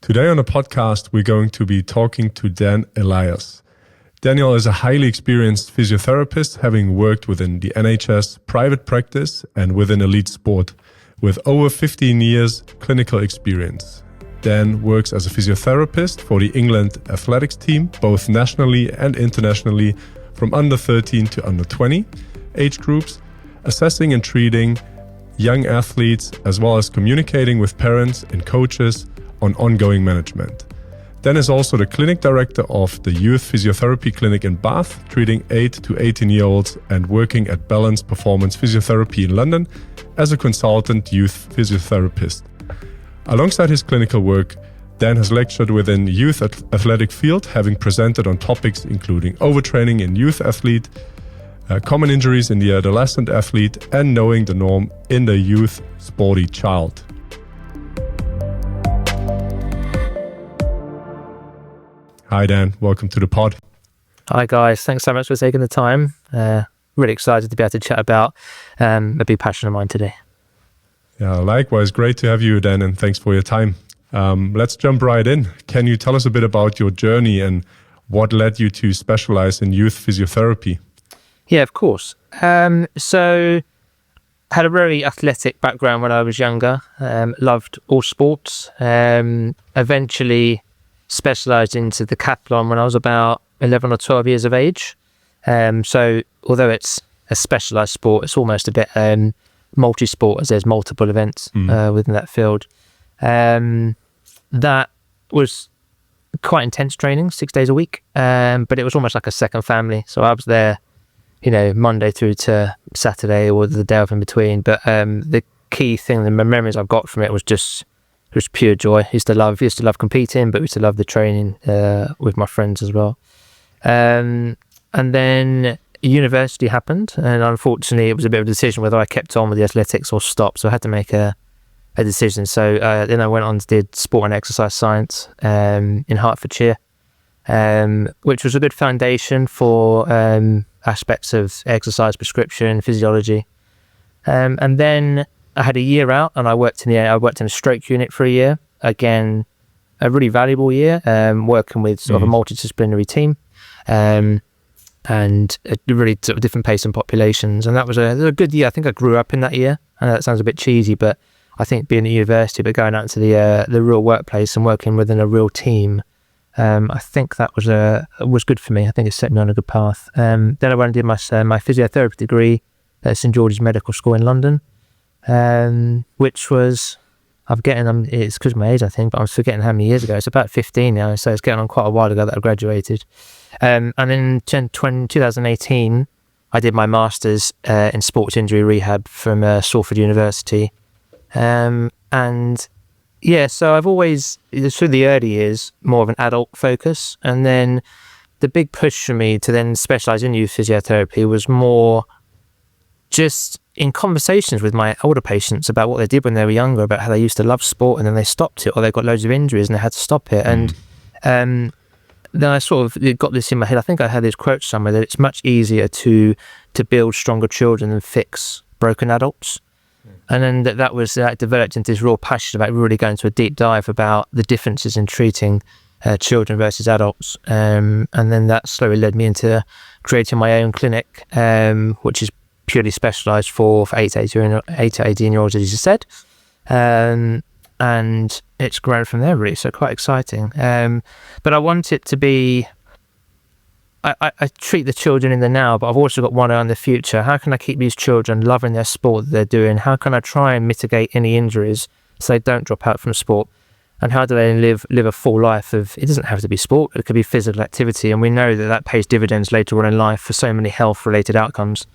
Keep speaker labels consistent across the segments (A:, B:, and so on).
A: Today on the podcast, we're going to be talking to Dan Elias. Daniel is a highly experienced physiotherapist, having worked within the NHS, private practice, and within elite sport, with over 15 years clinical experience. Dan works as a physiotherapist for the England athletics team, both nationally and internationally, from under 13 to under 20 age groups, assessing and treating young athletes, as well as communicating with parents and coaches on ongoing management. Dan is also the clinic director of the Youth Physiotherapy Clinic in Bath, treating 8 to 18-year-olds and working at Balance Performance Physiotherapy in London as a consultant youth physiotherapist. Alongside his clinical work, Dan has lectured within the youth athletic field, having presented on topics including overtraining in youth athlete, common injuries in the adolescent athlete, and knowing the norm in the youth sporty child. Hi Dan, welcome to the pod.
B: Hi guys, thanks so much for taking the time. Really excited to be able to chat about a big passion of mine today.
A: Yeah, likewise, great to have you Dan, and thanks for your time. Let's jump right in. Can you tell us a bit about your journey and what led you to specialize in youth physiotherapy?
B: Yeah, of course. So I had a very athletic background when I was younger, loved all sports, eventually specialised into the decathlon when I was about 11 or 12 years of age. So although it's a specialised sport, it's almost a bit multi-sport, as there's multiple events within that field. That was quite intense training, 6 days a week, but it was almost like a second family. So I was there, Monday through to Saturday or the day off in between. But the key thing, the memories I've got from it was just pure joy. Used to love competing, but used to love the training with my friends as well. And then university happened, and unfortunately it was a bit of a decision whether I kept on with the athletics or stopped. So I had to make a decision. So then I went on to did sport and exercise science in Hertfordshire, which was a good foundation for aspects of exercise prescription, physiology. And then I had a year out, and I worked in a stroke unit for a year. Again, a really valuable year, working with sort of a multidisciplinary team, and a really sort of different patient populations. And that was a good year. I think I grew up in that year. I know that sounds a bit cheesy, but I think being at university, but going out into the real workplace and working within a real team, I think that was good for me. I think it set me on a good path. Then I went and did my physiotherapy degree at St George's Medical School in London. Which was, it's because of my age, I think, but I'm forgetting how many years ago. It's about 15 now, so it's getting on quite a while ago that I graduated. And in 2018, I did my master's in sports injury rehab from Salford University. So I've always, through the early years, more of an adult focus. And then the big push for me to then specialise in youth physiotherapy was more just in conversations with my older patients about what they did when they were younger, about how they used to love sport and then they stopped it, or they got loads of injuries and they had to stop it. And then I sort of got this in my head. I think I had this quote somewhere that it's much easier to build stronger children than fix broken adults. And then that developed into this real passion about really going to a deep dive about the differences in treating children versus adults. And then that slowly led me into creating my own clinic, which is purely specialised for 8 to 18-year-olds, as you said. And it's grown from there, really, so quite exciting. But I want it to be, I treat the children in the now, but I've also got one eye on the future. How can I keep these children loving their sport that they're doing? How can I try and mitigate any injuries so they don't drop out from sport? And how do they live a full life of, it doesn't have to be sport, it could be physical activity. And we know that pays dividends later on in life for so many health-related outcomes.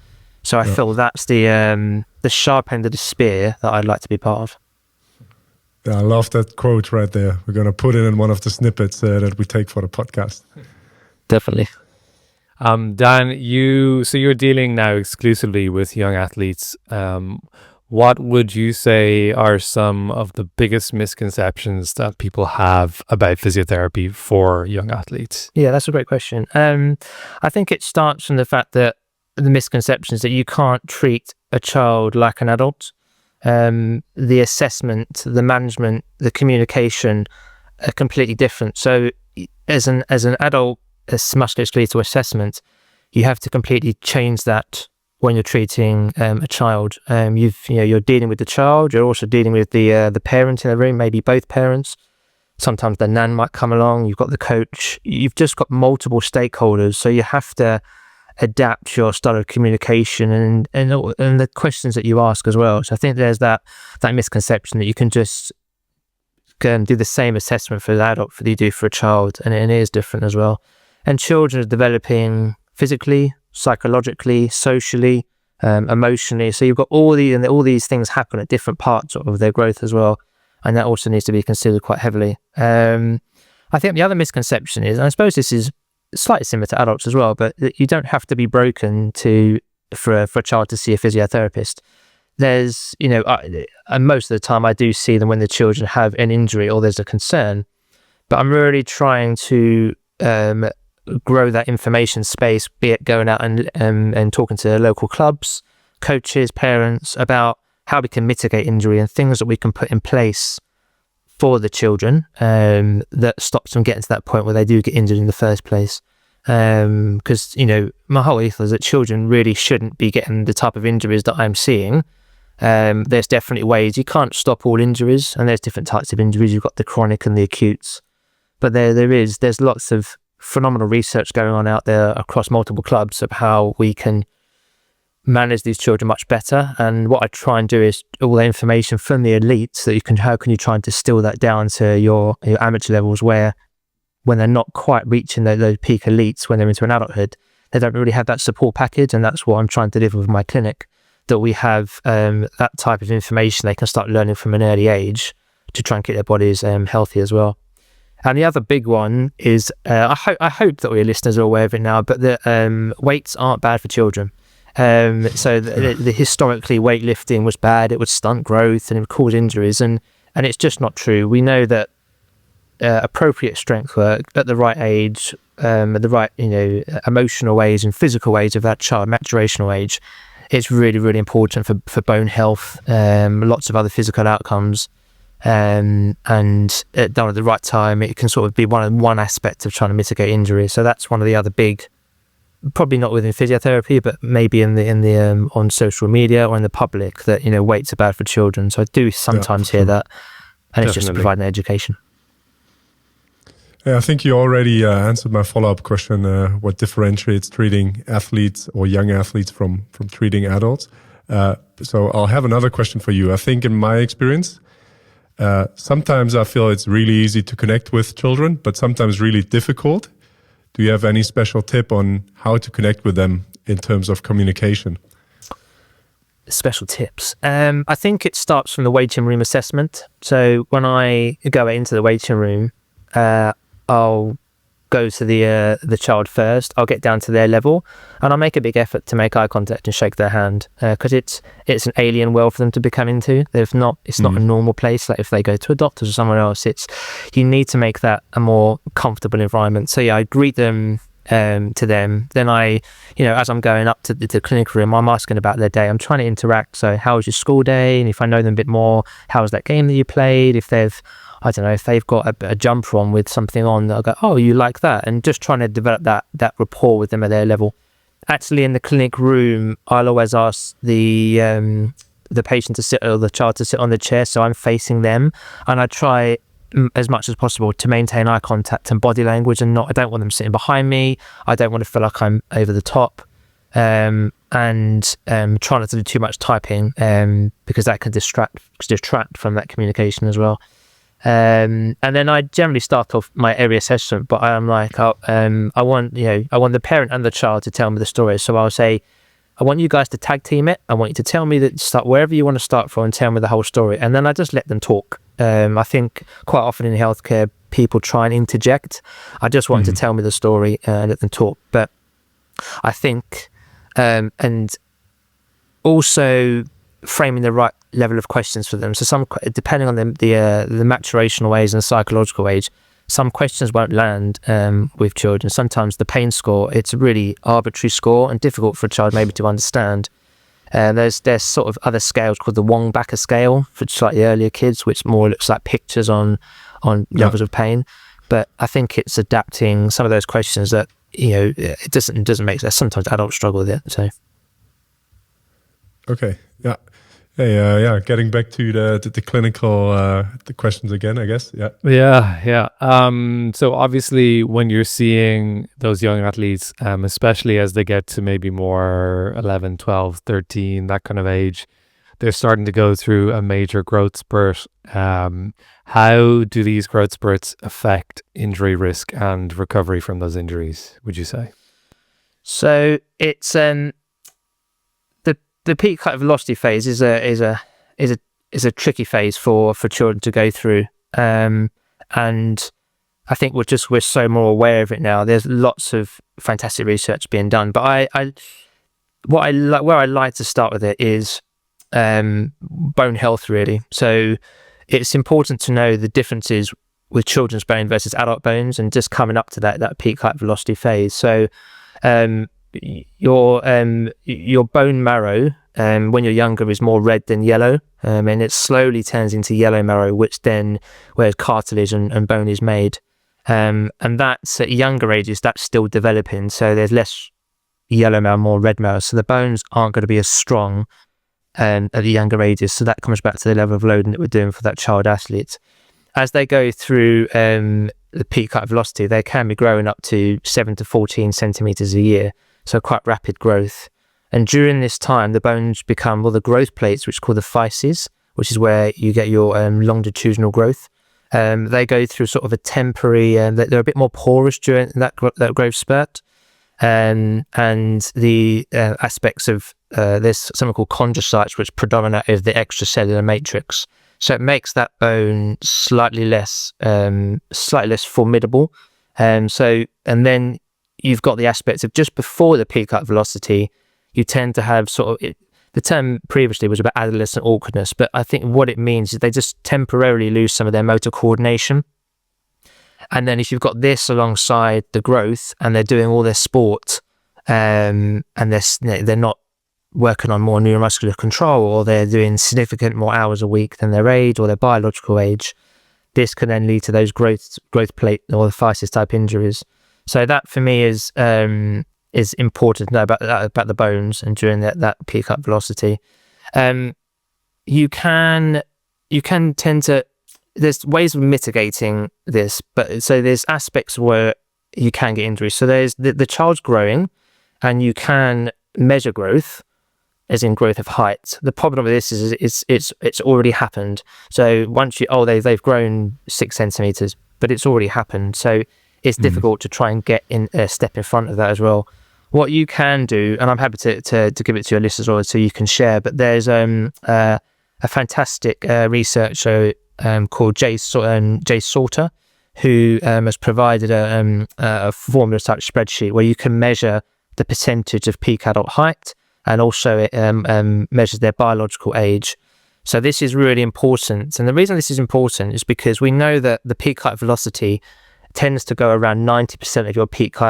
B: So I feel that's the sharp end of the spear that I'd like to be part of.
A: Yeah, I love that quote right there. We're going to put it in one of the snippets that we take for the podcast.
B: Definitely.
C: Dan, you're dealing now exclusively with young athletes. What would you say are some of the biggest misconceptions that people have about physiotherapy for young athletes?
B: Yeah, that's a great question. I think it starts from the fact that the misconceptions that you can't treat a child like an adult. The assessment, the management, the communication, are completely different. So as an adult musculoskeletal assessment, you have to completely change that when you're treating a child. You're dealing with the child. You're also dealing with the parent in the room, maybe both parents. Sometimes the nan might come along. You've got the coach. You've just got multiple stakeholders. So you have to adapt your style of communication and the questions that you ask as well. So I think there's that misconception that you can just go and do the same assessment for an adult that you do for a child, and it is different as well. And children are developing physically, psychologically, socially, emotionally. So you've got all these things happen at different parts of their growth as well, and that also needs to be considered quite heavily. I think the other misconception is, and I suppose this is slightly similar to adults as well, but you don't have to be broken for a child to see a physiotherapist. There's, and most of the time I do see them when the children have an injury or there's a concern, but I'm really trying to grow that information space, be it going out and talking to local clubs, coaches, parents, about how we can mitigate injury and things that we can put in place for the children that stops them getting to that point where they do get injured in the first place. Because, my whole ethos is that children really shouldn't be getting the type of injuries that I'm seeing. There's definitely ways. You can't stop all injuries, and there's different types of injuries. You've got the chronic and the acutes. But there's lots of phenomenal research going on out there across multiple clubs of how we can manage these children much better. And what I try and do is all the information from the elites that how can you try and distill that down to your amateur levels, where when they're not quite reaching those peak elites when they're into an adulthood, they don't really have that support package. And that's what I'm trying to deliver with my clinic, that we have that type of information they can start learning from an early age to try and keep their bodies healthy as well. And the other big one is, I hope that all your listeners are aware of it now, but the weights aren't bad for children. So the historically weightlifting was bad. It would stunt growth and it would cause injuries, and it's just not true. We know that appropriate strength work at the right age, at the right emotional age and physical age of that child, maturational age, it's really, really important for bone health, lots of other physical outcomes. And done at the right time, it can sort of be one aspect of trying to mitigate injury. So that's one of the other big, probably not within physiotherapy, but maybe in the on social media or in the public, that weights are bad for children. So I do sometimes hear that, and it's just providing education.
A: Yeah, I think you already answered my follow-up question. What differentiates treating athletes or young athletes from treating adults? So I'll have another question for you. I think in my experience, sometimes I feel it's really easy to connect with children, but sometimes really difficult. Do you have any special tip on how to connect with them in terms of communication?
B: Special tips. I think it starts from the waiting room assessment. So when I go into the waiting room, I'll go to the child first. I'll get down to their level, and I'll make a big effort to make eye contact and shake their hand, because it's an alien world for them to become into. It's not a normal place. Like if they go to a doctor or someone else, you need to make that a more comfortable environment. So yeah, I greet them to them. Then I, as I'm going up to the clinic room, I'm asking about their day. I'm trying to interact. So how was your school day? And if I know them a bit more, how was that game that you played? If they've got a jumper on with something on, I'll go, oh, you like that? And just trying to develop that rapport with them at their level. Actually, in the clinic room, I'll always ask the patient to sit, or the child to sit on the chair, so I'm facing them, and I try as much as possible to maintain eye contact and body language, and I don't want them sitting behind me. I don't want to feel like I'm over the top, and try not to do too much typing, because that can distract from that communication as well. And then I generally start off my area assessment, but I'm like, I want the parent and the child to tell me the story. So I'll say, I want you guys to tag team it. I want you to tell me that, start wherever you want to start from and tell me the whole story. And then I just let them talk. I think quite often in healthcare, people try and interject. I just want them to tell me the story and let them talk. But I think, and also framing the right level of questions for them. So depending on the maturational age and the psychological age, some questions won't land with children. Sometimes the pain score, it's a really arbitrary score and difficult for a child maybe to understand. There's sort of other scales called the Wong-Bakker scale for slightly earlier kids, which more looks like pictures on on levels of pain. But I think it's adapting some of those questions that, it doesn't make sense. Sometimes adults struggle with it. So.
A: Okay. Yeah. Hey, getting back to the clinical the questions again, I guess.
C: Yeah. So obviously when you're seeing those young athletes, especially as they get to maybe more 11, 12, 13, that kind of age, they're starting to go through a major growth spurt. How do these growth spurts affect injury risk and recovery from those injuries, would you say?
B: So it's the peak height velocity phase is a tricky phase for children to go through, and I think we're so more aware of it now. There's lots of fantastic research being done, but where I like to start with it is bone health, really. So it's important to know the differences with children's bone versus adult bones, and just coming up to that peak height velocity phase. So your bone marrow when you're younger is more red than yellow, and it slowly turns into yellow marrow, where cartilage and bone is made, and that's at younger ages. That's still developing, so there's less yellow marrow, more red marrow, so the bones aren't going to be as strong at the younger ages. So that comes back to the level of loading that we're doing for that child athlete. As they go through the peak height velocity, they can be growing up to 7 to 14 centimeters a year, so quite rapid growth. And during this time, the bones become, the growth plates, which are called the physes, which is where you get your longitudinal growth. They go through sort of a temporary, they're a bit more porous during that growth spurt. And the aspects of, there's something called chondrocytes, which predominate over the extracellular matrix. So it makes that bone slightly less formidable. And then you've got the aspects of just before the peak height velocity, you tend to have the term previously was about adolescent awkwardness, but I think what it means is they just temporarily lose some of their motor coordination. And then if you've got this alongside the growth and they're doing all their sport, and they're not working on more neuromuscular control, or they're doing significant more hours a week than their age or their biological age, this can then lead to those growth plate or the physis type injuries. So that for me is important to know about the bones and during that peak height velocity. You can tend to, there's ways of mitigating this, but so there's aspects where you can get injuries. So there's the child's growing, and you can measure growth, as in growth of height. The problem with this is it's already happened. So once they've grown 6 centimeters, but it's already happened. So it's difficult to try and get in a step in front of that as well. What you can do, and I'm happy to give it to your listeners all so you can share, but there's a fantastic researcher called Jay Salter, who has provided a formula type spreadsheet where you can measure the percentage of peak adult height, and also it measures their biological age. So this is really important. And the reason this is important is because we know that the peak height velocity tends to go around 90% of your peak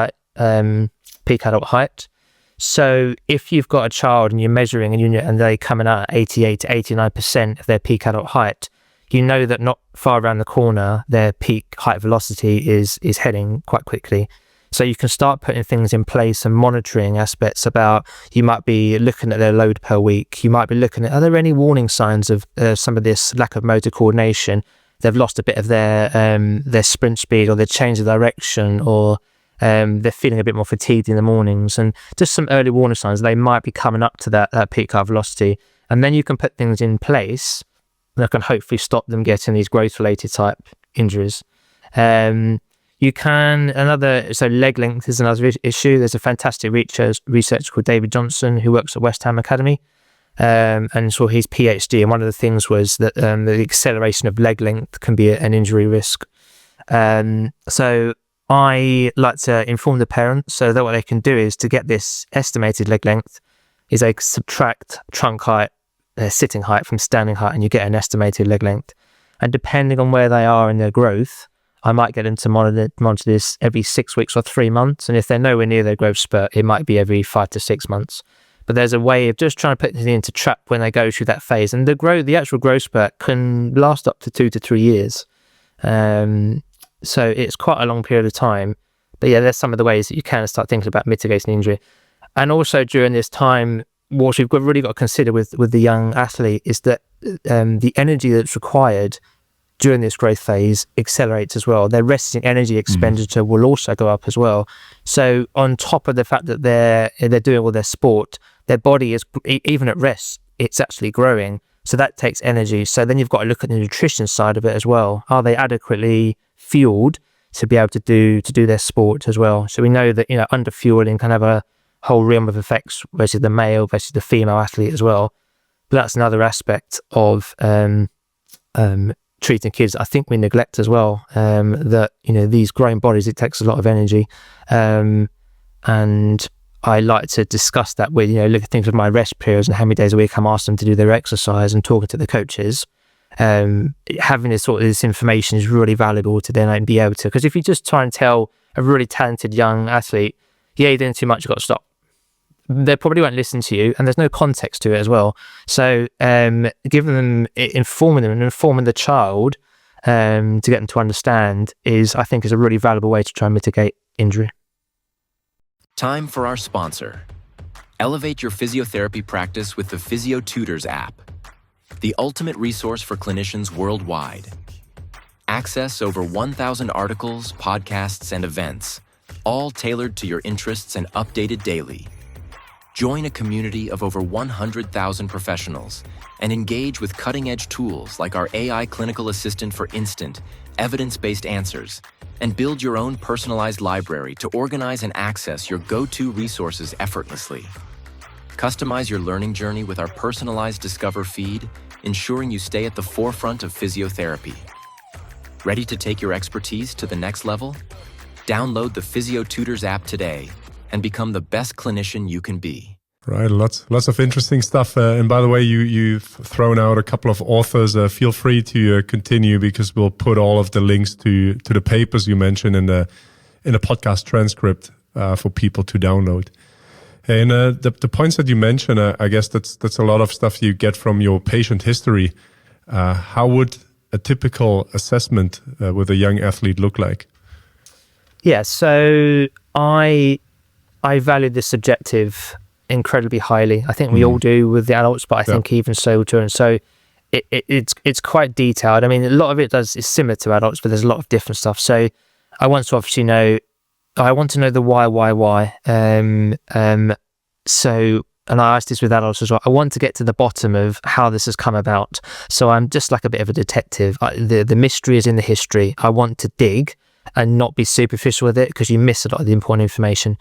B: adult height. So if you've got a child and you're measuring and they're coming out at 88 to 89% of their peak adult height, you know that not far around the corner, their peak height velocity is heading quite quickly. So you can start putting things in place and monitoring aspects about, you might be looking at their load per week. You might be looking at, are there any warning signs of some of this lack of motor coordination? They've lost a bit of their sprint speed, or they've changed the direction, or they're feeling a bit more fatigued in the mornings, and just some early warning signs they might be coming up to that peak height velocity. And then you can put things in place that can hopefully stop them getting these growth related type injuries. So leg length is another issue. There's a fantastic researcher called David Johnson who works at West Ham Academy, and saw his PhD, and one of the things was that the acceleration of leg length can be an injury risk. So I like to inform the parents so that what they can do is, to get this estimated leg length, is they subtract trunk height, sitting height from standing height, and you get an estimated leg length. And depending on where they are in their growth, I might get them to monitor this every 6 weeks or 3 months. And if they're nowhere near their growth spurt, it might be every 5 to 6 months. But there's a way of just trying to put it into trap when they go through that phase. And the actual growth spurt can last up to 2 to 3 years. So it's quite a long period of time. But yeah, there's some of the ways that you can start thinking about mitigating injury. And also during this time, what we've really got to consider with the young athlete is that the energy that's required during this growth phase accelerates as well. Their resting energy expenditure will also go up as well. So on top of the fact that they're doing all their sport, their body is, even at rest, it's actually growing. So that takes energy. So then you've got to look at the nutrition side of it as well. Are they adequately fueled to be able to do their sport as well? So we know that, you know, under fueling can have a whole realm of effects versus the male versus the female athlete as well. But that's another aspect of treating kids I think we neglect as well, that, you know, these growing bodies, it takes a lot of energy. And I like to discuss that with, you know, look at things with my rest periods and how many days a week I'm asking them to do their exercise and talking to the coaches. Having this information is really valuable to then be able to, because if you just try and tell a really talented young athlete, yeah, you're doing too much, you've got to stop, they probably won't listen to you, and there's no context to it as well. So giving them, informing them and informing the child to get them to understand I think is a really valuable way to try and mitigate injury.
D: Time for our sponsor. Elevate your physiotherapy practice with the Physiotutors App, the ultimate resource for clinicians worldwide. Access over 1,000 articles, podcasts, and events, all tailored to your interests and updated daily. Join a community of over 100,000 professionals and engage with cutting-edge tools like our AI clinical assistant for instant, evidence-based answers, and build your own personalized library to organize and access your go-to resources effortlessly. Customize your learning journey with our personalized Discover feed, ensuring you stay at the forefront of physiotherapy. Ready to take your expertise to the next level? Download the Physiotutors app today and become the best clinician you can be.
A: Right, lots of interesting stuff. And by the way, you've thrown out a couple of authors. Feel free to continue, because we'll put all of the links to the papers you mentioned in the podcast transcript for people to download. And the points that you mentioned, I guess that's a lot of stuff you get from your patient history. How would a typical assessment with a young athlete look like?
B: Yeah, so I value the subjective incredibly highly. I think we all do with the adults, but I think even so with children. So it's quite detailed. I mean, a lot of it is similar to adults, but there's a lot of different stuff. So I want to obviously know, I want to know the why. So, and I asked this with adults as well, I want to get to the bottom of how this has come about. So I'm just like a bit of a detective. The mystery is in the history. I want to dig and not be superficial with it, because you miss a lot of the important information.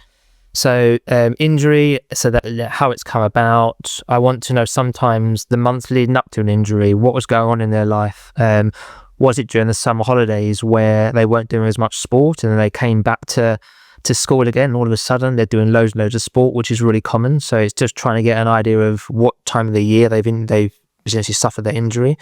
B: So injury, so that how it's come about. I want to know sometimes the months leading up to an injury, what was going on in their life. Was it during the summer holidays where they weren't doing as much sport and then they came back to school again, and all of a sudden they're doing loads and loads of sport, which is really common. So it's just trying to get an idea of what time of the year they've essentially suffered their injury.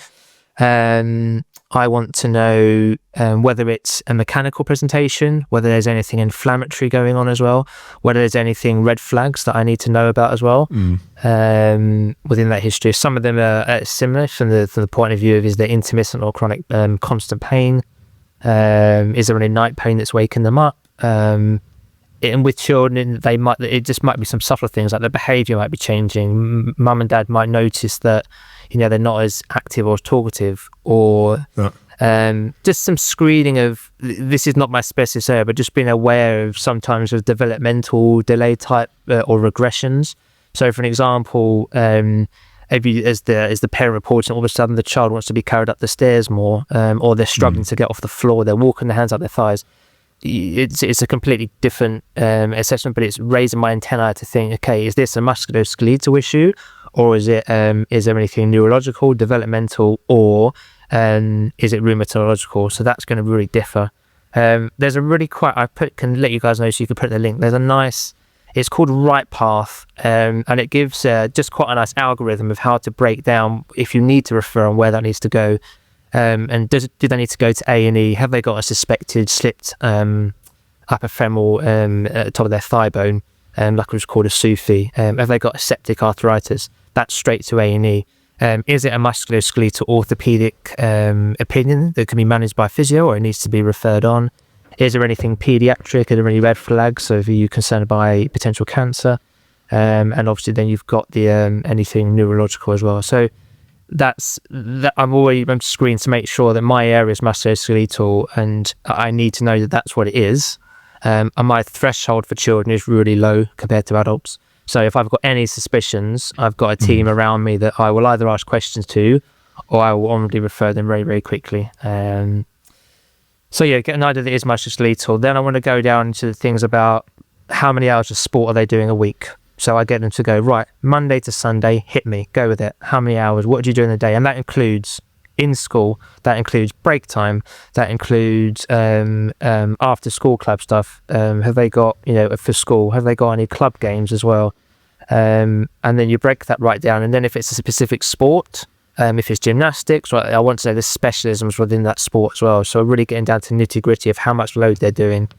B: I want to know whether it's a mechanical presentation, whether there's anything inflammatory going on as well, whether there's anything red flags that I need to know about as well within that history. Some of them are similar from the point of view of, is there intermittent or chronic constant pain? Is there any night pain that's waking them up? And with children, it just might be some subtle things, like the behaviour might be changing. Mum and dad might notice that, you know, they're not as active or talkative, or just some screening of, this is not my specialist area, but just being aware of sometimes of developmental delay type or regressions. So for an example, maybe as the parent reports, and all of a sudden the child wants to be carried up the stairs more, or they're struggling to get off the floor, they're walking their hands up their thighs. It's a completely different assessment, but it's raising my antennae to think, okay, is this a musculoskeletal issue, or is there anything neurological, developmental, or is it rheumatological? So that's going to really differ. There's a really can let you guys know, so you can put the link. There's a nice, it's called Right Path, and it gives just quite a nice algorithm of how to break down if you need to refer and where that needs to go. And do they need to go to A&E? Have they got a suspected slipped upper femoral at the top of their thigh bone, like it was called a SUFI? Have they got a septic arthritis? That's straight to A&E. Is it a musculoskeletal orthopedic opinion that can be managed by physio, or it needs to be referred on? Is there anything pediatric? Are there any red flags? So, are you concerned by potential cancer? And obviously, then you've got the anything neurological as well. So I'm screened to make sure that my area is musculoskeletal, and I need to know that that's what it is. And my threshold for children is really low compared to adults. So if I've got any suspicions, I've got a team around me that I will either ask questions to, or I will already refer them very, very quickly. So yeah, get an idea that it is musculoskeletal. Then I want to go down into the things about how many hours of sport are they doing a week. So I get them to go, right, Monday to Sunday, hit me, go with it. How many hours? What do you do in the day? And that includes in school, that includes break time, that includes after school club stuff. Have they got, for school, have they got any club games as well? And then you break that right down. And then if it's a specific sport, if it's gymnastics, I want to know the specialisms within that sport as well. So really getting down to nitty gritty of how much load they're doing.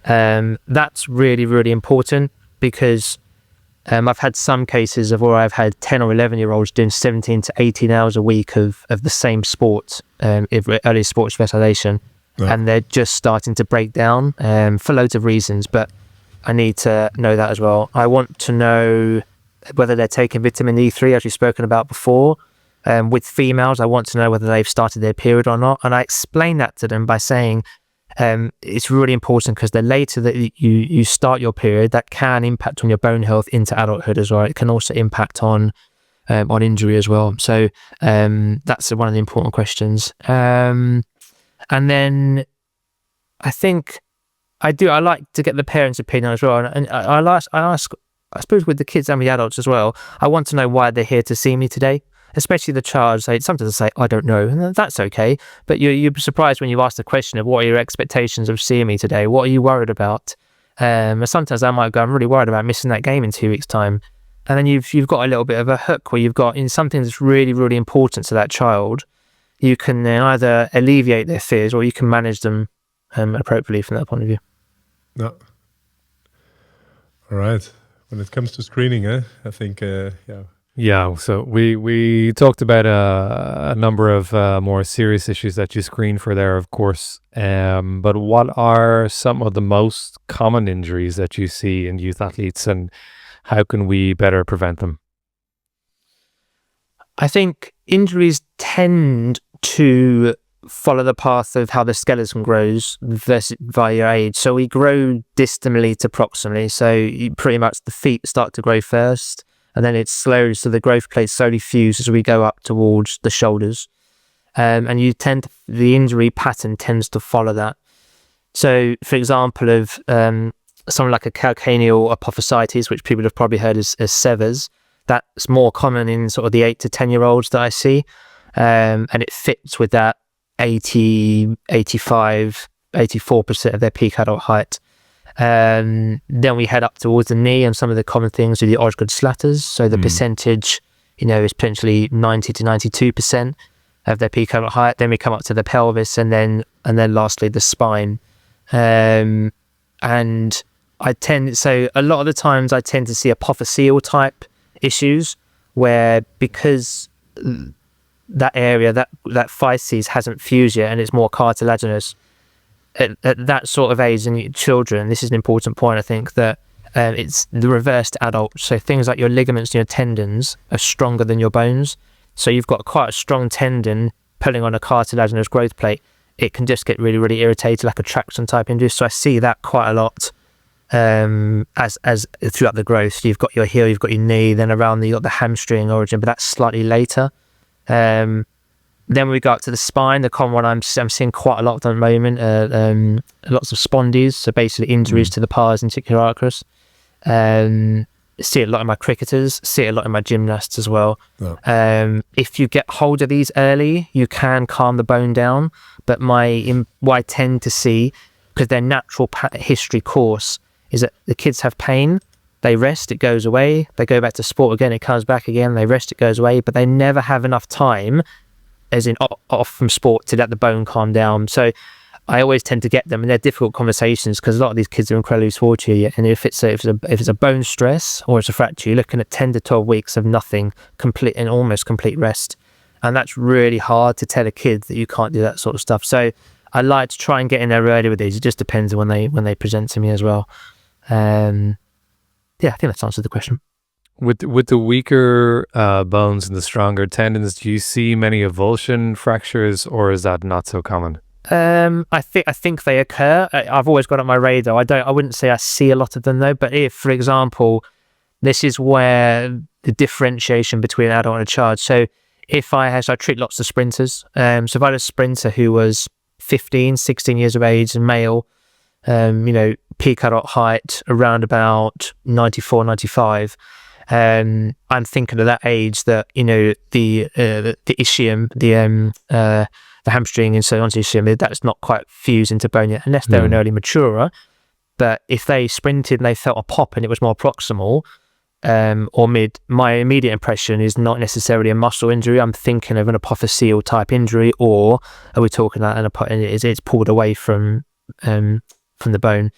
B: That's really, really important, because I've had some cases of where I've had 10 or 11-year-olds doing 17 to 18 hours a week of the same sport, early sports specialization, and they're just starting to break down for loads of reasons, but I need to know that as well. I want to know whether they're taking vitamin D3, as we've spoken about before. With females, I want to know whether they've started their period or not, and I explain that to them by saying, it's really important, because the later that you start your period, that can impact on your bone health into adulthood as well. It can also impact on injury as well. So that's one of the important questions. And then I think I like to get the parents' opinion as well. And I ask, I suppose with the kids and the adults as well, I want to know why they're here to see me today. Especially the child, sometimes they say, I don't know, and that's okay. But you're surprised when you ask the question of, what are your expectations of seeing me today? What are you worried about? And sometimes I might go, I'm really worried about missing that game in 2 weeks' time. And then you've got a little bit of a hook where you've got in something that's really, really important to that child. You can then either alleviate their fears, or you can manage them appropriately from that point of view.
A: No. All right. When it comes to screening, I think,
C: Yeah, so we talked about a number of more serious issues that you screen for there, of course. But what are some of the most common injuries that you see in youth athletes, and how can we better prevent them?
B: I think injuries tend to follow the path of how the skeleton grows via your age. So we grow distally to proximally. So pretty much the feet start to grow first, and then it's slow, so the growth plates slowly fuse as we go up towards the shoulders. And the injury pattern tends to follow that. So, for example, of something like a calcaneal apophysitis, which people have probably heard as severs, that's more common in sort of the 8 to 10-year-olds that I see. And it fits with that 80, 85, 84% of their peak adult height. Then we head up towards the knee, and some of the common things are the Osgood slatters. So the percentage, is potentially 90 to 92% of their peak adult height. Then we come up to the pelvis, and then lastly the spine. And so a lot of the times I tend to see apophyseal type issues, where because that area, that physis hasn't fused yet, and it's more cartilaginous. At that sort of age in children, this is an important point, I think, that it's the reverse to adults. So things like your ligaments and your tendons are stronger than your bones. So you've got quite a strong tendon pulling on a cartilaginous growth plate. It can just get really, really irritated, like a traction type injury. So I see that quite a lot as throughout the growth. You've got your heel, you've got your knee, then around you've got the hamstring origin, but that's slightly later. Then we go up to the spine. The common one I'm seeing quite a lot at the moment, lots of spondies, so basically injuries to the pars and articularicus. See it a lot in my cricketers, see it a lot in my gymnasts as well. Oh. If you get hold of these early, you can calm the bone down. But what I tend to see, because their natural history course is that the kids have pain, they rest, it goes away, they go back to sport again, it comes back again, they rest, it goes away, but they never have enough time, as in off from sport, to let the bone calm down. So I always tend to get them, and they're difficult conversations because a lot of these kids are incredibly sporty. And if it's a bone stress or it's a fracture, you're looking at 10 to 12 weeks of nothing, complete and almost complete rest, and that's really hard to tell a kid that you can't do that sort of stuff. So I like to try and get in there early with these. It just depends on when they present to me as well. Yeah, I think that's answered the question.
C: With the weaker bones and the stronger tendons, do you see many avulsion fractures, or is that not so common?
B: I think they occur. I've always got on my radar. I wouldn't say I see a lot of them though. But if, for example, this is where the differentiation between an adult and a child. So if I treat lots of sprinters. So if I had a sprinter who was 15, 16 years of age and male, peak adult height around about 94, 95. I'm thinking of that age that, the ischium, the hamstring and so on to ischium, that's not quite fused into bone yet, unless they're an early maturer. But if they sprinted and they felt a pop and it was more proximal or mid, my immediate impression is not necessarily a muscle injury. I'm thinking of an apophyseal type injury, or are we talking about it's pulled away from the bone?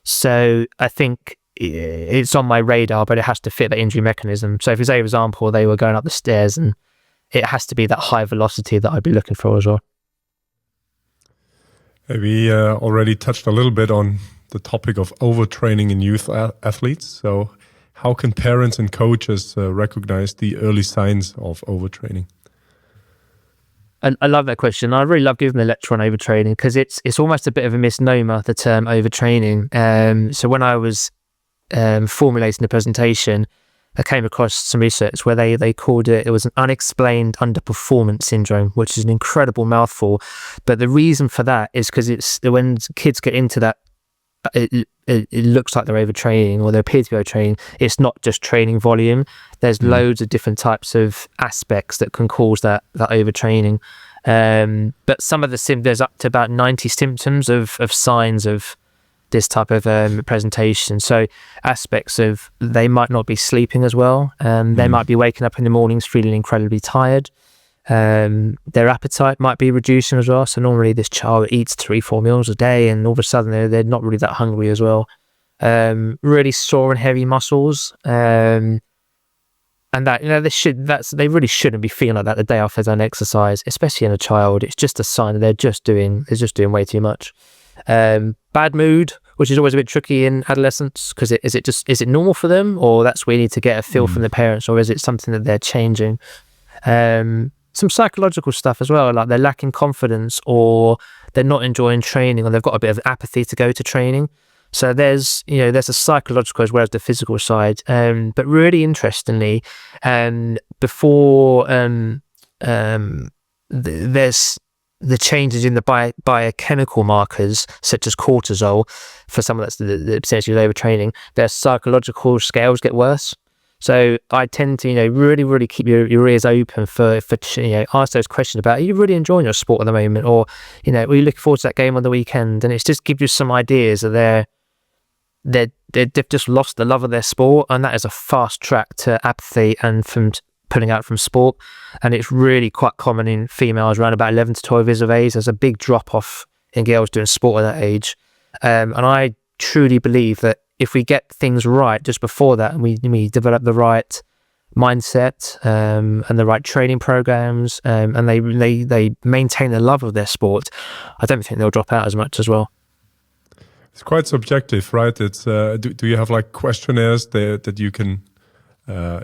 B: So I think it's on my radar, but it has to fit the injury mechanism. So if, for example, they were going up the stairs, and it has to be that high velocity that I'd be looking for as well.
A: We already touched a little bit on the topic of overtraining in youth athletes. So how can parents and coaches recognize the early signs of overtraining?
B: And I love that question. I really love giving the lecture on overtraining because it's almost a bit of a misnomer, the term overtraining. So when I was formulating the presentation, I came across some research where they called it was an unexplained underperformance syndrome, which is an incredible mouthful. But the reason for that is because it's when kids get into that, it looks like they're overtraining or they appear to be overtraining. It's not just training volume. There's loads of different types of aspects that can cause that overtraining. But some of the there's up to about 90 symptoms of signs of this type of presentation. So aspects of they might not be sleeping as well. They might be waking up in the mornings feeling incredibly tired. Their appetite might be reducing as well. So normally this child eats 3-4 meals a day, and all of a sudden they're not really that hungry as well. Really sore and heavy muscles. And that they really shouldn't be feeling like that the day after they've done exercise, especially in a child. It's just a sign that they're just doing way too much. Bad mood, which is always a bit tricky in adolescents, because is it normal for them, or that's where you need to get a feel from the parents, or is it something that they're changing? Some psychological stuff as well, like they're lacking confidence, or they're not enjoying training, or they've got a bit of apathy to go to training. So there's a psychological as well as the physical side. But really interestingly, before there's the changes in the biochemical markers such as cortisol for someone that's the potentially overtraining, their psychological scales get worse. So I tend to really, really keep your ears open for ask those questions about, are you really enjoying your sport at the moment, or are you looking forward to that game on the weekend? And it's just give you some ideas that they've just lost the love of their sport, and that is a fast track to apathy and from pulling out from sport. And it's really quite common in females around about 11 to 12 years of age. There's a big drop off in girls doing sport at that age. And I truly believe that if we get things right just before that, and we develop the right mindset and the right training programs, and they maintain the love of their sport, I don't think they'll drop out as much as well.
A: It's quite subjective, right? It's do you have like questionnaires that you can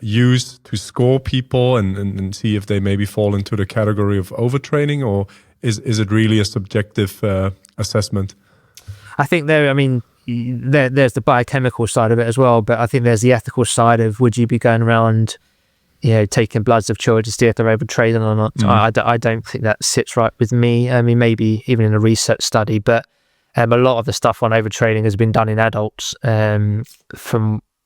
A: use to score people and see if they maybe fall into the category of overtraining, or is it really a subjective assessment?
B: I think there's the biochemical side of it as well, but I think there's the ethical side of, would you be going around taking bloods of children to see if they're overtraining or not? I don't think that sits right with me. I mean, maybe even in a research study, but a lot of the stuff on overtraining has been done in adults. I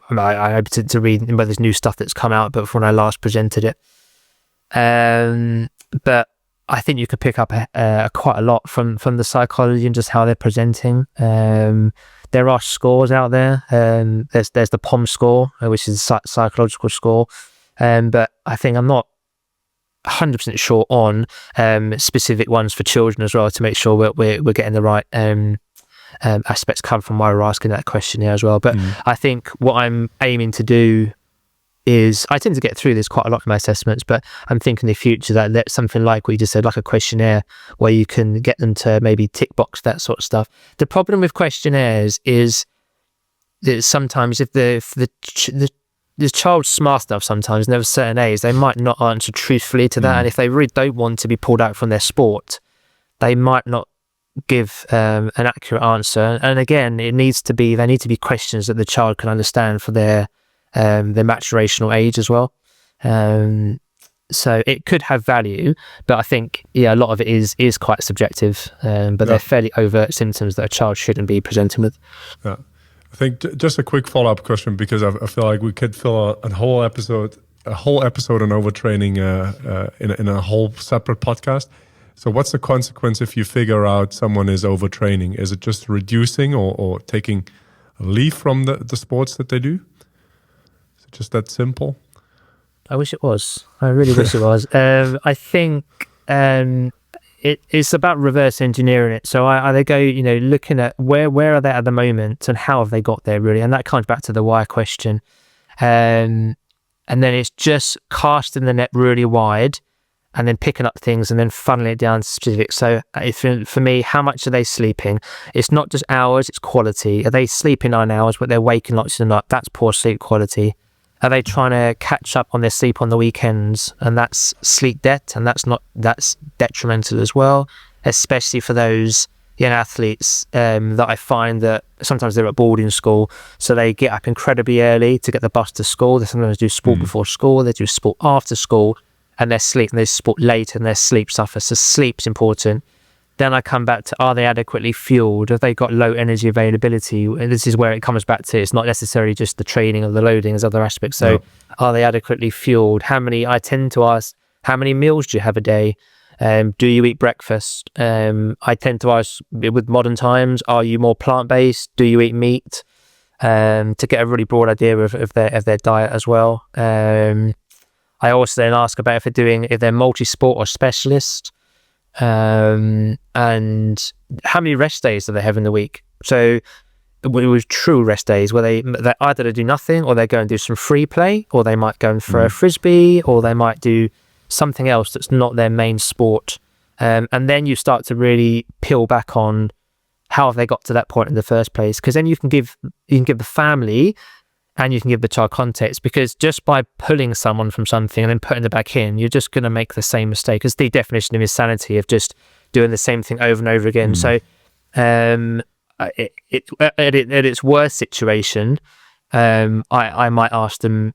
B: hope to read about this new stuff that's come out, but from when I last presented it. But I think you could pick up quite a lot from the psychology and just how they're presenting. There are scores out there. There's the POM score, which is a psychological score. But I think 100% sure on specific ones for children as well, to make sure we're getting the right aspects covered from why we're asking that questionnaire as well. But I think what I'm aiming to do is, I tend to get through this quite a lot in my assessments, but I'm thinking in the future that let something like we just said, like a questionnaire where you can get them to maybe tick box that sort of stuff. The problem with questionnaires is that sometimes if the child's smart enough, sometimes, and they're of a certain age, they might not answer truthfully to that. And if they really don't want to be pulled out from their sport, they might not give an accurate answer. And again, there need to be questions that the child can understand for their maturational age as well. So it could have value, but I think a lot of it is quite subjective. But they're fairly overt symptoms that a child shouldn't be presenting with.
A: Yeah. I think just a quick follow-up question, because I feel like we could fill a whole episode on overtraining in a whole separate podcast. So what's the consequence if you figure out someone is overtraining? Is it just reducing or taking a leave from the sports that they do? Is it just that simple?
B: I wish it was. I really wish it was. I think it's about reverse engineering it. So they go, looking at where are they at the moment and how have they got there, really. And that comes back to the why question. And then it's just casting the net really wide and then picking up things and then funneling it down to specifics. So for me, how much are they sleeping? It's not just hours, it's quality. Are they sleeping 9 hours, but they're waking lots of the night? That's poor sleep quality. Are they trying to catch up on their sleep on the weekends? And that's sleep debt, and that's detrimental as well, especially for those young athletes that I find that sometimes they're at boarding school, so they get up incredibly early to get the bus to school. They sometimes do sport before school, they do sport after school, and they sport late and their sleep suffers. So sleep's important. Then I come back to, are they adequately fueled? Have they got low energy availability? And this is where it comes back to, it's not necessarily just the training or the loading, there's other aspects. So are they adequately fueled? I tend to ask, how many meals do you have a day? Do you eat breakfast? I tend to ask, with modern times, are you more plant-based? Do you eat meat? To get a really broad idea of their diet as well. I also then ask about if they're multi-sport or specialist. And how many rest days do they have in the week? So with true rest days, where they either do nothing, or they go and do some free play, or they might go and throw a frisbee, or they might do something else that's not their main sport. And then you start to really peel back on how have they got to that point in the first place, because then you can give the family and you can give the child context, because just by pulling someone from something and then putting them back in, you're just going to make the same mistake. It's the definition of insanity, of just doing the same thing over and over again. So at its worst situation, I might ask them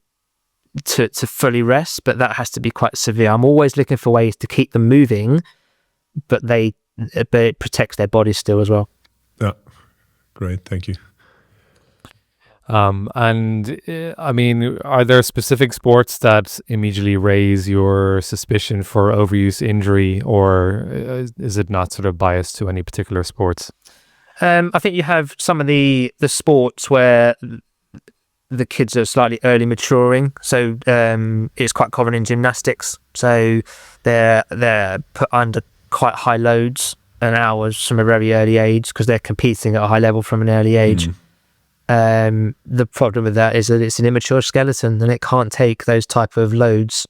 B: to fully rest, but that has to be quite severe. I'm always looking for ways to keep them moving, but it protects their body still as well.
A: Yeah, great, thank you.
C: I mean, are there specific sports that immediately raise your suspicion for overuse injury, or is it not sort of biased to any particular sports?
B: I think you have some of the sports where the kids are slightly early maturing. So it's quite common in gymnastics. So they're put under quite high loads and hours from a very early age, because they're competing at a high level from an early age. The problem with that is that it's an immature skeleton and it can't take those type of loads.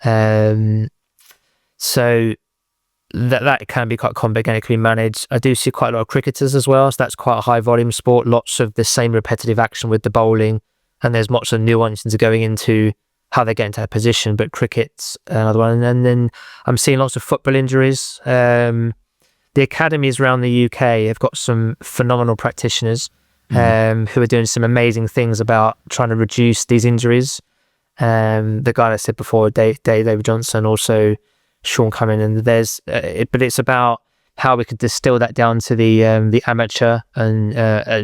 B: So that can be quite complicated managed. I do see quite a lot of cricketers as well, so that's quite a high volume sport, lots of the same repetitive action with the bowling, and there's lots of nuance into going into how they get into that position. But cricket's another one. And then I'm seeing lots of football injuries. The academies around the UK have got some phenomenal practitioners who are doing some amazing things about trying to reduce these injuries. The guy I said before, David Johnson, also Sean Cumming, and but it's about how we could distill that down to the amateur and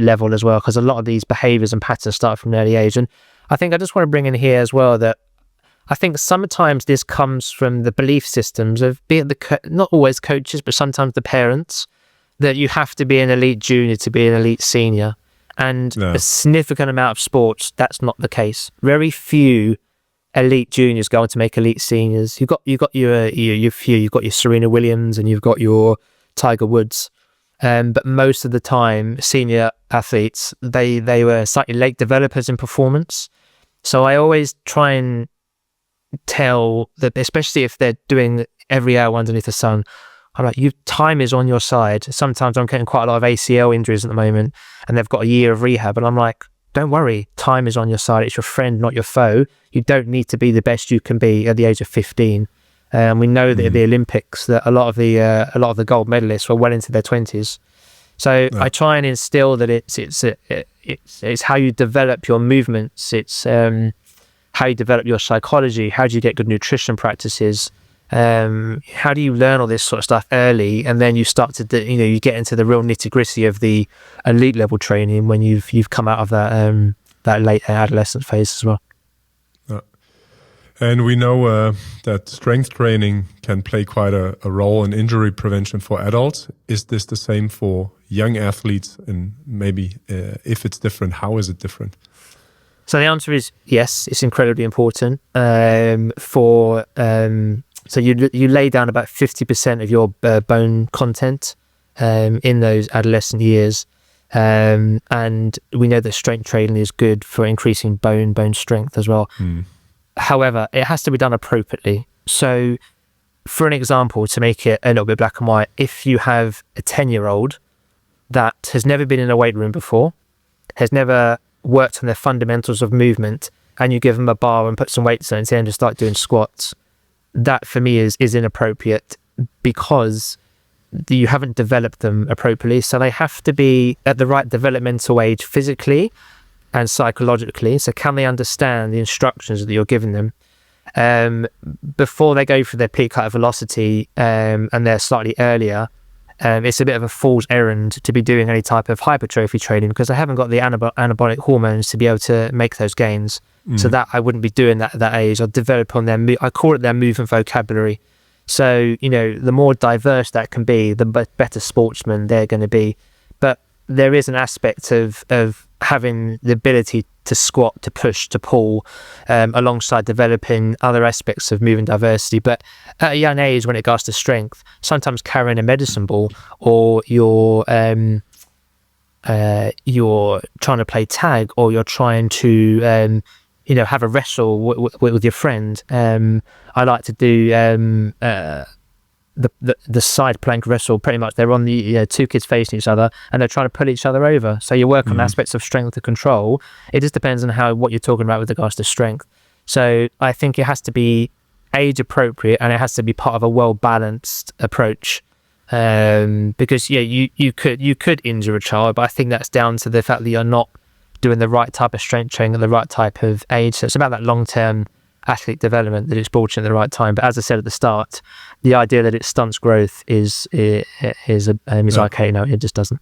B: level as well, because a lot of these behaviours and patterns start from an early age. And I think I just want to bring in here as well that I think sometimes this comes from the belief systems of, be it not always coaches, but sometimes the parents, that you have to be an elite junior to be an elite senior. And a significant amount of sports, that's not the case. Very few elite juniors go on to make elite seniors. You've got your Serena Williams and you've got your Tiger Woods. But most of the time, senior athletes, they were slightly late developers in performance. So I always try and tell that, especially if they're doing every hour underneath the sun, I'm like, time is on your side. Sometimes I'm getting quite a lot of ACL injuries at the moment, and they've got a year of rehab, and I'm like, don't worry, time is on your side. It's your friend, not your foe. You don't need to be the best you can be at the age of 15. We know that at the Olympics, that a lot of the gold medalists were well into their 20s. So I try and instill that it's how you develop your movements. It's how you develop your psychology. How do you get good nutrition practices? How do you learn all this sort of stuff early, and then you start to you get into the real nitty gritty of the elite level training when you've come out of that late adolescent phase as well.
A: And we know that strength training can play quite a role in injury prevention for adults. Is this the same for young athletes? And maybe if it's different, how is it different?
B: So the answer is yes, it's incredibly important. So you lay down about 50% of your bone content in those adolescent years. And we know that strength training is good for increasing bone strength as well. However, it has to be done appropriately. So for an example, to make it a little bit black and white, if you have a 10-year-old that has never been in a weight room before, has never worked on the fundamentals of movement, and you give them a bar and put some weights on it and just start doing squats, that for me is inappropriate, because you haven't developed them appropriately. So they have to be at the right developmental age physically and psychologically. So can they understand the instructions that you're giving them before they go for their peak height velocity, and they're slightly earlier? It's a bit of a fool's errand to be doing any type of hypertrophy training, because they haven't got the anabolic hormones to be able to make those gains. So that I wouldn't be doing that at that age. I'll develop on I call it their movement vocabulary. So, the more diverse that can be, the better sportsman they're going to be. But there is an aspect of having the ability to squat, to push, to pull, alongside developing other aspects of movement diversity. But at a young age, when it comes to strength, sometimes carrying a medicine ball, or you're trying to play tag, or you're trying to have a wrestle with your friend. I like to do the side plank wrestle. Pretty much, they're on the two kids facing each other, and they're trying to pull each other over. So you work on aspects of strength and control. It just depends on what you're talking about with regards to strength. So I think it has to be age appropriate, and it has to be part of a well balanced approach. Because you could injure a child, but I think that's down to the fact that you're not doing the right type of strength training at the right type of age. So it's about that long-term athlete development, that it's brought in at the right time. But as I said at the start, the idea that it stunts growth is archaic now. It just doesn't.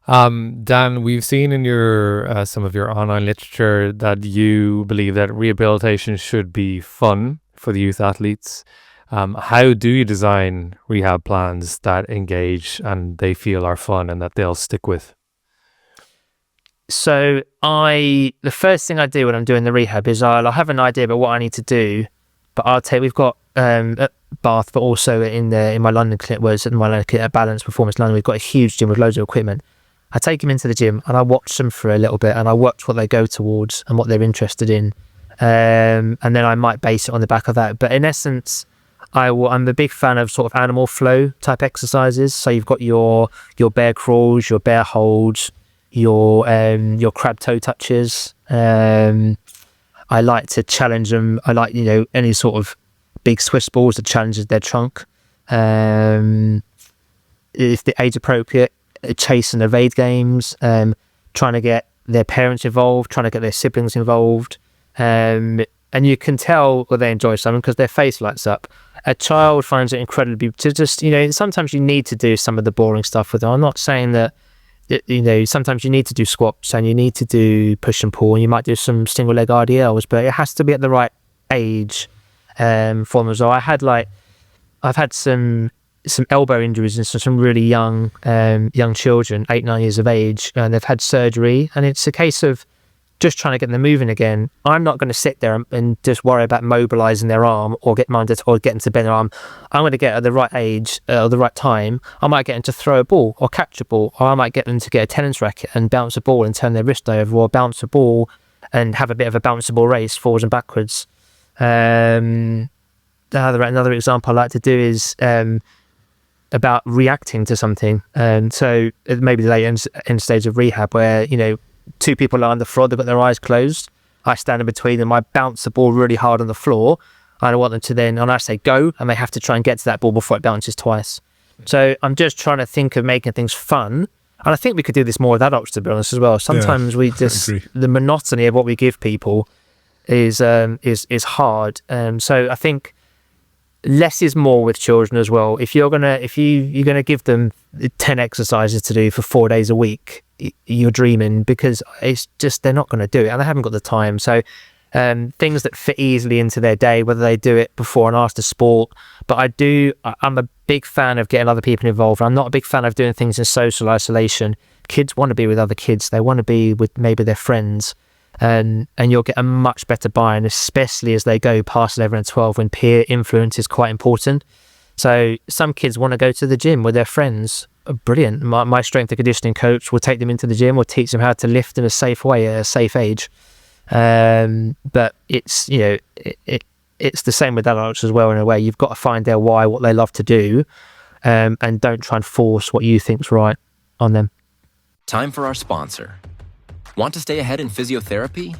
C: Dan, we've seen in your some of your online literature that you believe that rehabilitation should be fun for the youth athletes. How do you design rehab plans that engage and they feel are fun and that they'll stick with?
B: So the first thing I do when I'm doing the rehab is I'll have an idea about what I need to do, but we've got at Bath, but also in my London clinic, at Balance Performance London, we've got a huge gym with loads of equipment. I take them into the gym and I watch them for a little bit, and I watch what they go towards and what they're interested in, and then I might base it on the back of that. But in essence, I'm a big fan of sort of animal flow type exercises. So you've got your bear crawls, your bear holds, your crab toe touches. I like to challenge them. I like any sort of big Swiss balls that challenges their trunk. If the age appropriate, chase and evade games, trying to get their parents involved, trying to get their siblings involved. And you can tell when they enjoy something because their face lights up. A child finds it incredibly sometimes you need to do some of the boring stuff with them. I'm not saying that, sometimes you need to do squats and you need to do push and pull, and you might do some single leg RDLs, but it has to be at the right age for them as well. I've had some elbow injuries and some really young children, 8-9 years of age, and they've had surgery, and it's a case of just trying to get them moving again. I'm not going to sit there and just worry about mobilizing their arm or get them to bend their arm. I'm going to get at the right age, or the right time. I might get them to throw a ball or catch a ball, or I might get them to get a tennis racket and bounce a ball and turn their wrist over, or bounce a ball and have a bit of a bounceable race forwards and backwards. Another example I like to do is about reacting to something. So maybe the late end stage of rehab where, two people lie on the floor, they've got their eyes closed. I stand in between them, I bounce the ball really hard on the floor. I want them to then, and I say go, and they have to try and get to that ball before it bounces twice. So I'm just trying to think of making things fun. And I think we could do this more with adults, to be honest, as well. Sometimes we just, the monotony of what we give people is hard. So I think less is more with children as well. If you're gonna give them 10 exercises to do for 4 days a week, you're dreaming, because it's just, they're not going to do it and they haven't got the time. So things that fit easily into their day, whether they do it before and after sport. But I'm a big fan of getting other people involved. I'm not a big fan of doing things in social isolation. Kids want to be with other kids. They want to be with maybe their friends. And you'll get a much better buy-in, especially as they go past 11 and 12, when peer influence is quite important. So some kids want to go to the gym with their friends. Brilliant. My strength and conditioning coach will take them into the gym or teach them how to lift in a safe way at a safe age. But it's, it's the same with adults as well, in a way. You've got to find their why, what they love to do, and don't try and force what you think's right on them.
D: Time for our sponsor. Want to stay ahead in physiotherapy?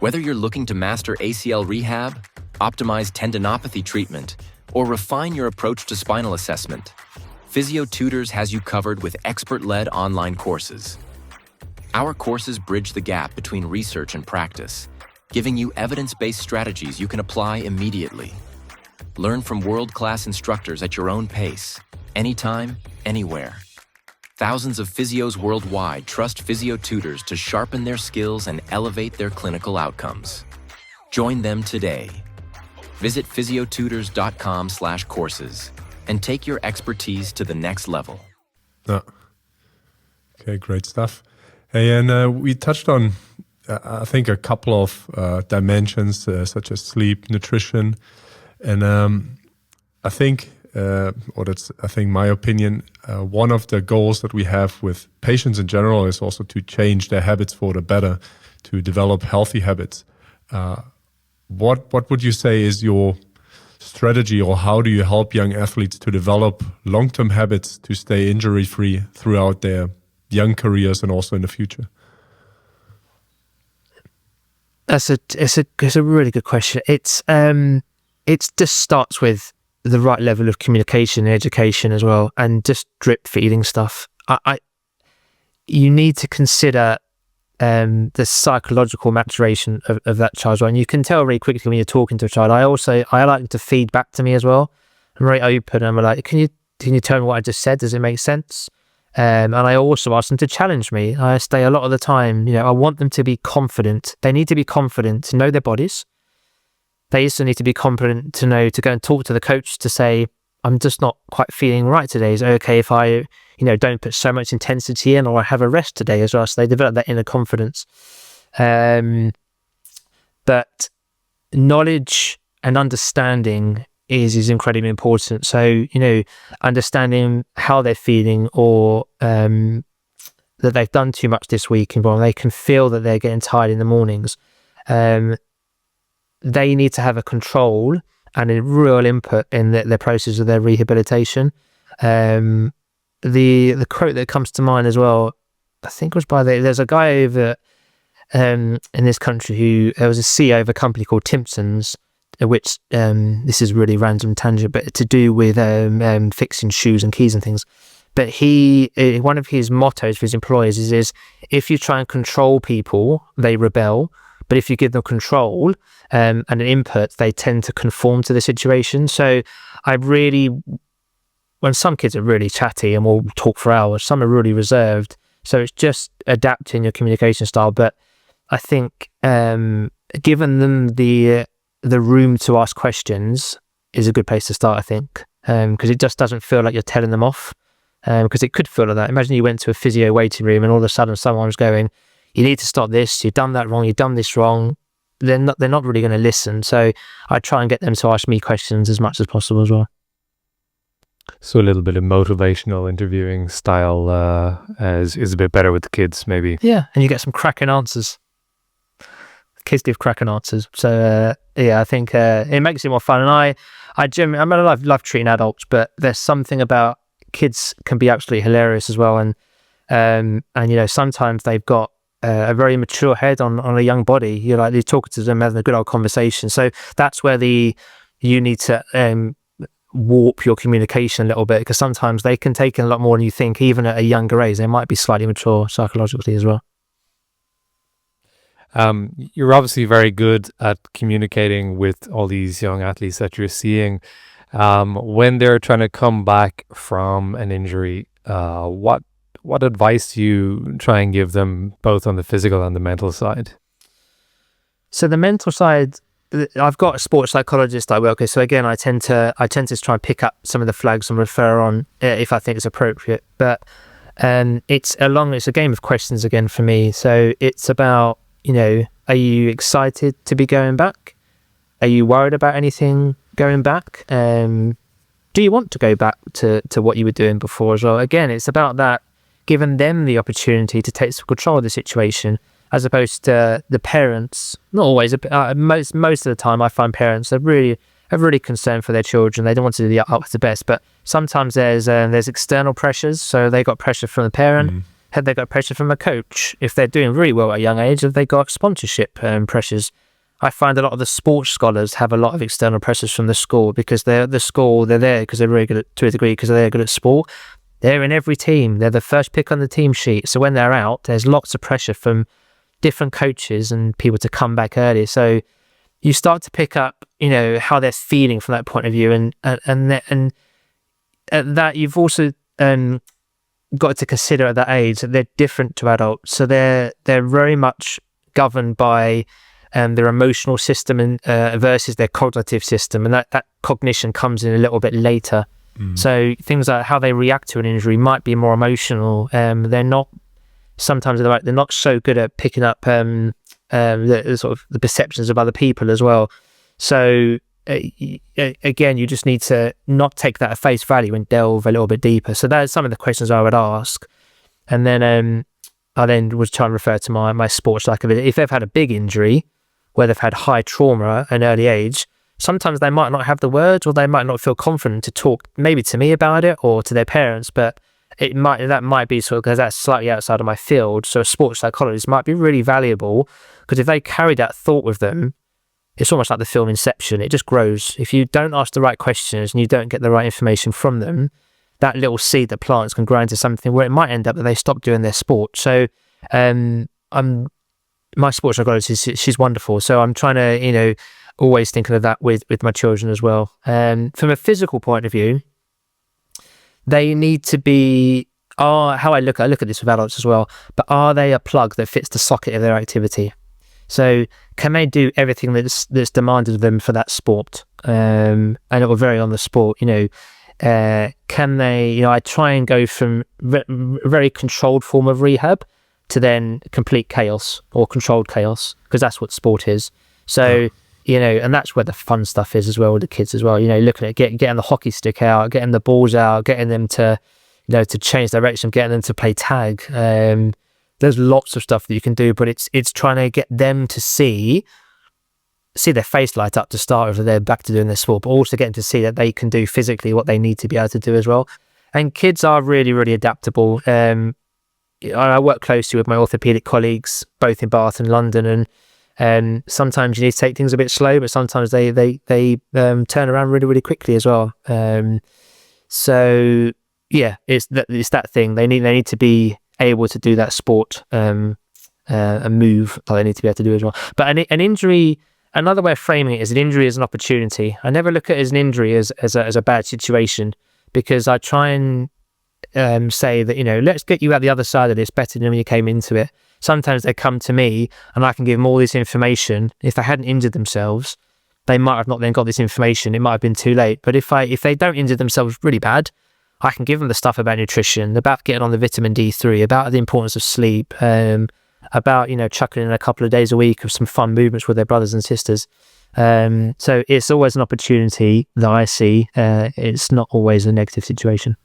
D: Whether you're looking to master ACL rehab, optimize tendinopathy treatment, or refine your approach to spinal assessment, Physiotutors has you covered with expert-led online courses. Our courses bridge the gap between research and practice, giving you evidence-based strategies you can apply immediately. Learn from world-class instructors at your own pace, anytime, anywhere. Thousands of physios worldwide trust Physiotutors to sharpen their skills and elevate their clinical outcomes. Join them today. Visit physiotutors.com/courses and take your expertise to the next level.
A: Okay, great stuff. Hey, and we touched on, I think, a couple of dimensions such as sleep, nutrition, and I think my opinion, one of the goals that we have with patients in general is also to change their habits for the better, to develop healthy habits. What would you say is your strategy, or how do you help young athletes to develop long-term habits to stay injury-free throughout their young careers and also in the future?
B: It's a really good question. It's just starts with the right level of communication and education as well, and just drip feeding stuff. You need to consider the psychological maturation of that child, and you can tell very quickly when you're talking to a child. I like them to feed back to me as well. I'm very open. I'm like, can you tell me what I just said? Does it make sense? And I also ask them to challenge me. I say a lot of the time, I want them to be confident. They need to be confident to know their bodies. They also need to be confident to know to go and talk to the coach to say, I'm just not quite feeling right today. Is it okay if I, don't put so much intensity in, or I have a rest today as well? So they develop that inner confidence. But knowledge and understanding is incredibly important. So, understanding how they're feeling, or that they've done too much this week, and they can feel that they're getting tired in the mornings. They need to have a control and a real input in the process of their rehabilitation. The quote that comes to mind as well, I think was there's a guy over in this country who was a CEO of a company called Timpsons, which this is really random tangent, but to do with fixing shoes and keys and things. But one of his mottos for his employees is if you try and control people, they rebel. But if you give them control and an input, they tend to conform to the situation. So when some kids are really chatty and will talk for hours, some are really reserved. So it's just adapting your communication style. But I think giving them the room to ask questions is a good place to start, I think, because it just doesn't feel like you're telling them off, because it could feel like that. Imagine you went to a physio waiting room and all of a sudden someone was going, you need to stop this, you've done that wrong, you've done this wrong, they're not really going to listen. So I try and get them to ask me questions as much as possible as well.
C: So a little bit of motivational interviewing style is a bit better with the kids, maybe.
B: Yeah, and you get some cracking answers. Kids give cracking answers. So I think it makes it more fun. And I love treating adults, but there's something about kids can be absolutely hilarious as well. And sometimes they've got a very mature head on a young body. You're talking to them, having a good old conversation. So that's where you need to warp your communication a little bit, because sometimes they can take in a lot more than you think. Even at a younger age, they might be slightly mature psychologically as well.
C: You're obviously very good at communicating with all these young athletes that you're seeing. When they're trying to come back from an injury, what advice do you try and give them, both on the physical and the mental side?
B: So the mental side, I've got a sports psychologist I work with. So again, I tend to try and pick up some of the flags and refer on if I think it's appropriate. But it's a game of questions again for me. So it's about, are you excited to be going back? Are you worried about anything going back? Do you want to go back to what you were doing before as well? Again, it's about that, giving them the opportunity to take some control of the situation, as opposed to the parents. Not always, most of the time I find parents are really concerned for their children. They don't want to do the utmost best, but sometimes there's external pressures. So they got pressure from the parent. Have they got pressure from a coach? If they're doing really well at a young age, have they got sponsorship pressures? I find a lot of the sports scholars have a lot of external pressures from the school, because they're there because they're really good to a degree, because they're good at sport. They're in every team. They're the first pick on the team sheet. So when they're out, there's lots of pressure from different coaches and people to come back early. So you start to pick up, how they're feeling from that point of view, and that you've also got to consider at that age that they're different to adults. So they're very much governed by their emotional system and versus their cognitive system, and that cognition comes in a little bit later. So things like how they react to an injury might be more emotional. They're not so good at picking up the sort of the perceptions of other people as well. So again, you just need to not take that at face value and delve a little bit deeper. So that's some of the questions I would ask. And then I would try and refer to my sports psychologist. If they've had a big injury where they've had high trauma at an early age, sometimes they might not have the words, or they might not feel confident to talk maybe to me about it or to their parents, but that might be sort of, because that's slightly outside of my field. So a sports psychologist might be really valuable, because if they carry that thought with them, it's almost like the film Inception. It just grows. If you don't ask the right questions and you don't get the right information from them, that little seed that plants can grow into something where it might end up that they stop doing their sport. So my sports psychologist, she's wonderful. So I'm trying to, always thinking of that with my children as well. From a physical point of view, they need to be, how I look at this with adults as well, but are they a plug that fits the socket of their activity? So can they do everything that's demanded of them for that sport? And it will vary on the sport. Can they? I try and go from very controlled form of rehab to then complete chaos or controlled chaos, because that's what sport is. So and that's where the fun stuff is as well with the kids as well. Looking at getting the hockey stick out, getting the balls out, getting them to to change direction, getting them to play tag. There's lots of stuff that you can do, but it's trying to get them to see their face light up to start with, that they're back to doing their sport, but also getting to see that they can do physically what they need to be able to do as well. And kids are really, really adaptable. I work closely with my orthopedic colleagues, both in Bath and London, and sometimes you need to take things a bit slow, but sometimes they turn around really, really quickly as well. So yeah, it's that thing. They need to be able to do that sport and move that they need to be able to do as well. But an injury, another way of framing it is an injury as an opportunity. I never look at it as an injury as a bad situation, because I try and say that, let's get you out the other side of this better than when you came into it. Sometimes they come to me and I can give them all this information. If they hadn't injured themselves, they might have not then got this information. It might have been too late. But if they don't injure themselves really bad, I can give them the stuff about nutrition, about getting on the vitamin D3, about the importance of sleep, about, chucking in a couple of days a week of some fun movements with their brothers and sisters. So it's always an opportunity that I see. It's not always a negative situation.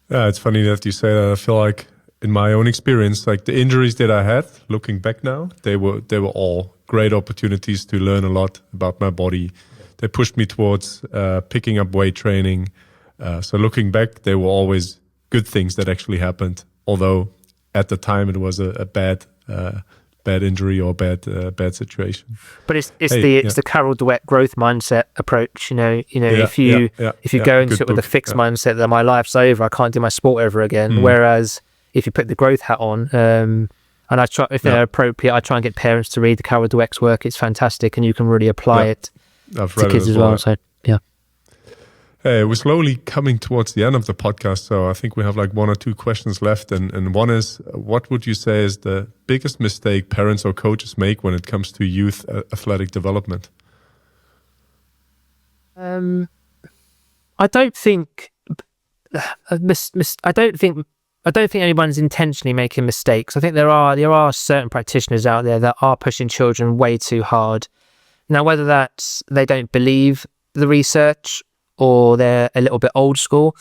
A: Yeah, it's funny that you say that. I feel like in my own experience, like the injuries that I had, looking back now, they were all great opportunities to learn a lot about my body. They pushed me towards picking up weight training. So looking back, they were always good things that actually happened. Although at the time it was a bad injury or bad situation.
B: But it's the Carol Dweck growth mindset approach. If you go into it with a fixed mindset that my life's over, I can't do my sport ever again. Whereas if you put the growth hat on, and I try, if they're appropriate, I try and get parents to read the Carol Dweck's work. It's fantastic, and you can really apply it to kids as well. So yeah.
A: Hey, we're slowly coming towards the end of the podcast, so I think we have like 1 or 2 questions left. And one is, what would you say is the biggest mistake parents or coaches make when it comes to youth athletic development?
B: I don't think anyone's intentionally making mistakes. I think there are certain practitioners out there that are pushing children way too hard. Now, whether that's they don't believe the research or they're a little bit old school,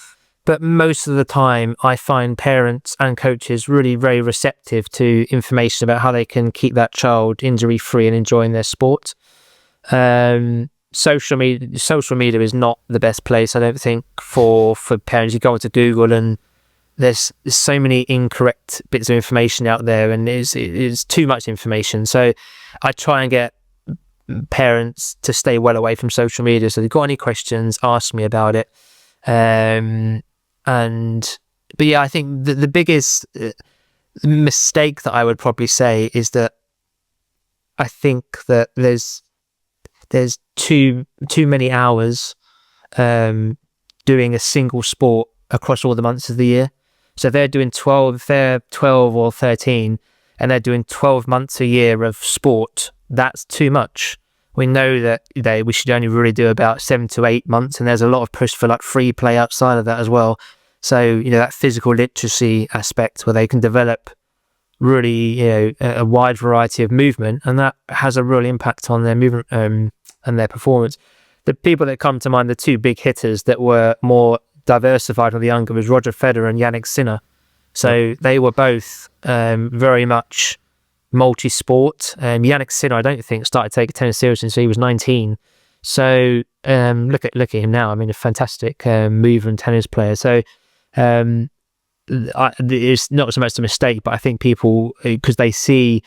B: but most of the time I find parents and coaches really very receptive to information about how they can keep that child injury free and enjoying their sport. Social media is not the best place, I don't think, for parents. You go onto Google and there's so many incorrect bits of information out there, and it's too much information. So I try and get parents to stay well away from social media. So if you've got any questions, ask me about it. But yeah, I think the biggest mistake that I would probably say is that I think that there's too many hours doing a single sport across all the months of the year. So if they're 12 or 13 and they're doing 12 months a year of sport, that's too much. We know that we should only really do about 7 to 8 months, and there's a lot of push for like free play outside of that as well. So that physical literacy aspect where they can develop really a wide variety of movement, and that has a real impact on their movement and their performance. The people that come to mind, the 2 big hitters that were more diversified when the younger, was Roger Federer and Yannick Sinner. So they were both very much multi-sport. Yannick Sinner, I don't think, started taking tennis seriously until he was 19. So look at him now. I mean, a fantastic mover and tennis player. So it's not so much a mistake, but I think people, because they see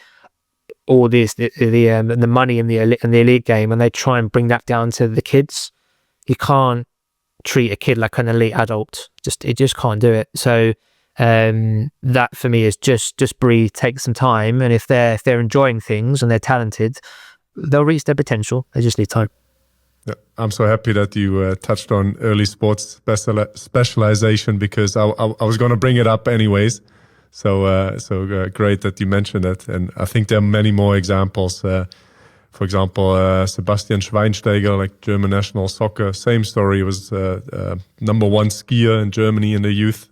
B: all this, the money in the elite game, and they try and bring that down to the kids. You can't treat a kid like an elite adult. It just can't do it. So that for me is just breathe, take some time, and if they're enjoying things and they're talented, they'll reach their potential. They just need time.
A: Yeah, I'm so happy that you touched on early sports specialization, because I was going to bring it up anyways. So great that you mentioned it, and I think there are many more examples. For example, Sebastian Schweinsteiger, like German national soccer, same story. He was number 1 skier in Germany in the youth.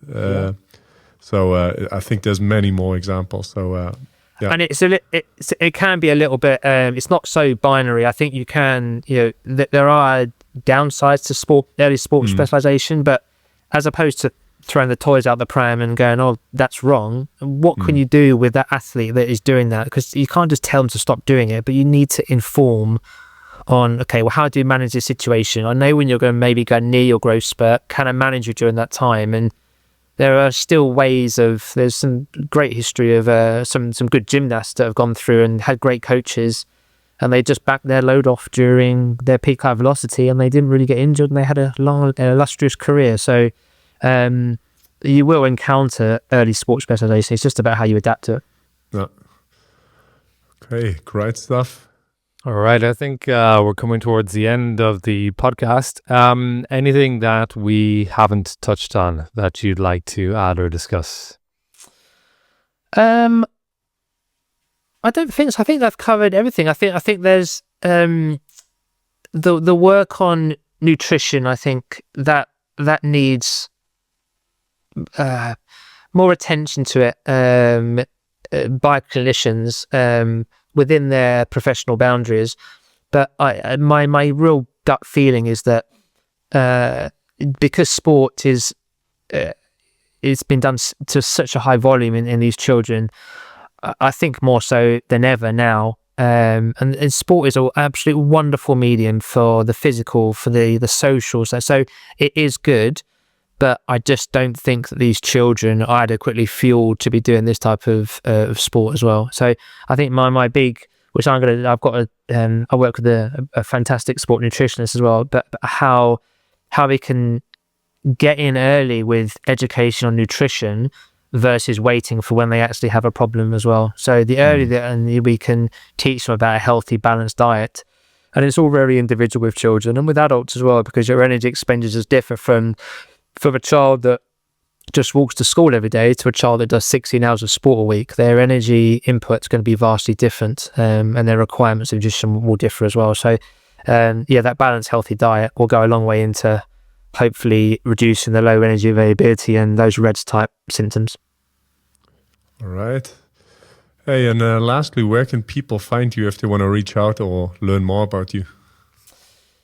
A: So I think there's many more examples. So yeah. And
B: it can be a little bit. It's not so binary. I think you can. There are downsides to early sport specialization, but as opposed to throwing the toys out the pram and going, "Oh, that's wrong," what can you do with that athlete that is doing that? Because you can't just tell them to stop doing it, but you need to inform on, okay, well, how do you manage this situation? I know when you're going to maybe go near your growth spurt, can I manage you during that time? And there are still ways of, there's some great history of some good gymnasts that have gone through and had great coaches, and they just backed their load off during their peak high velocity, and they didn't really get injured, and they had a long, illustrious career. So you will encounter early sports specialization. It's just about how you adapt to it.
A: Yeah. Okay, great stuff.
C: All right, I think we're coming towards the end of the podcast. Anything that we haven't touched on that you'd like to add or discuss?
B: I don't think so. I think I've covered everything. I think there's the work on nutrition. I think that needs more attention to it. by clinicians within their professional boundaries. But my real gut feeling is that because sport is it's been done to such a high volume in these children, I think more so than ever now. And sport is an absolute wonderful medium for the physical, for the social. So it is good, but I just don't think that these children are adequately fueled to be doing this type of sport as well. So I think my big, which I work with a fantastic sport nutritionist as well, but how we can get in early with education on nutrition versus waiting for when they actually have a problem as well. So the earlier and we can teach them about a healthy, balanced diet. And it's all very individual with children and with adults as well, because your energy expenditures differ from a child that just walks to school every day to a child that does 16 hours of sport a week. Their energy input's going to be vastly different, and their requirements of nutrition will differ as well. So that balanced, healthy diet will go a long way into hopefully reducing the low energy availability and those REDS type symptoms.
A: All right. Hey, and lastly, where can people find you if they want to reach out or learn more about you?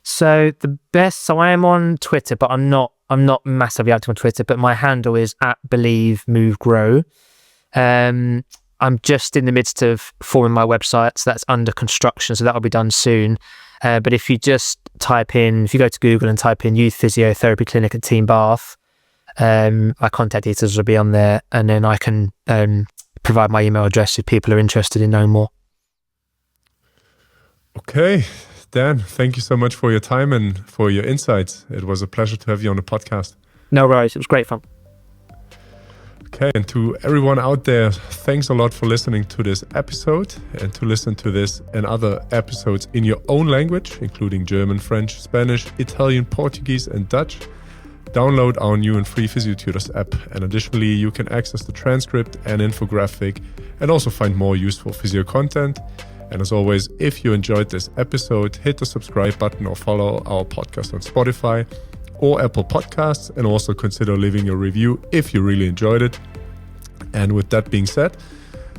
B: So I am on Twitter, but I'm not massively active on Twitter, but my handle is @BelieveMoveGrow. I'm just in the midst of forming my website, so that's under construction, so that'll be done soon. But if you just if you go to Google and type in Youth Physiotherapy Clinic at Team Bath, my contact details will be on there, and then I can provide my email address if people are interested in knowing more.
A: Okay, Dan, thank you so much for your time and for your insights. It was a pleasure to have you on the podcast.
B: No worries, it was great fun.
A: Okay, and to everyone out there, thanks a lot for listening to this episode, and to listen to this and other episodes in your own language, including German, French, Spanish, Italian, Portuguese, and Dutch. Download our new and free Physiotutors app, and additionally, you can access the transcript and infographic and also find more useful physio content. And as always, if you enjoyed this episode, hit the subscribe button or follow our podcast on Spotify or Apple Podcasts, and also consider leaving a review if you really enjoyed it. And with that being said,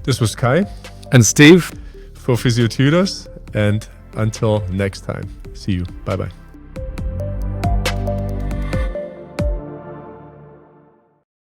A: this was Kai
C: And Steve
A: for Physiotutors, and until next time, see you. Bye-bye.